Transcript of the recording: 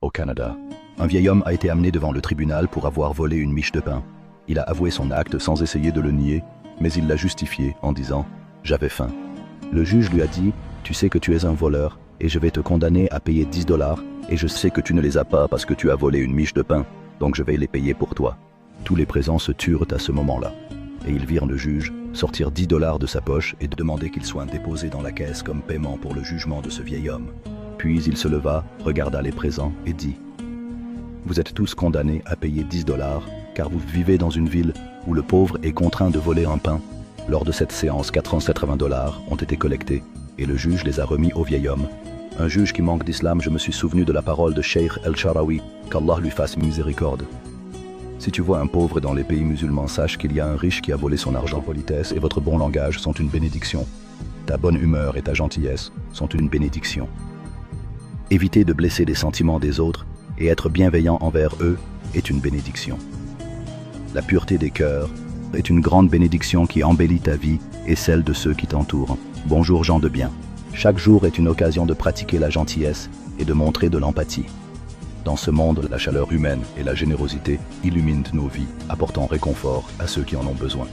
Au Canada, un vieil homme a été amené devant le tribunal pour avoir volé une miche de pain. Il a avoué son acte sans essayer de le nier, mais il l'a justifié en disant « J'avais faim ». Le juge lui a dit « Tu sais que tu es un voleur et je vais te condamner à payer 10 $ et je sais que tu ne les as pas parce que tu as volé une miche de pain, donc je vais les payer pour toi ». Tous les présents se turent à ce moment-là et ils virent le juge sortir 10 $ de sa poche et demander qu'ils soient déposés dans la caisse comme paiement pour le jugement de ce vieil homme. Puis il se leva, regarda les présents et dit « Vous êtes tous condamnés à payer 10 $ car vous vivez dans une ville où le pauvre est contraint de voler un pain. » Lors de cette séance, 480 $ ont été collectés et le juge les a remis au vieil homme. Un juge qui manque d'islam, je me suis souvenu de la parole de Cheikh El-Sharawi, qu'Allah lui fasse miséricorde. Si tu vois un pauvre dans les pays musulmans, sache qu'il y a un riche qui a volé son argent. Ta politesse et votre bon langage sont une bénédiction. Ta bonne humeur et ta gentillesse sont une bénédiction. Éviter de blesser les sentiments des autres et être bienveillant envers eux est une bénédiction. La pureté des cœurs est une grande bénédiction qui embellit ta vie et celle de ceux qui t'entourent. Bonjour gens de bien. Chaque jour est une occasion de pratiquer la gentillesse et de montrer de l'empathie. Dans ce monde, la chaleur humaine et la générosité illuminent nos vies, apportant réconfort à ceux qui en ont besoin.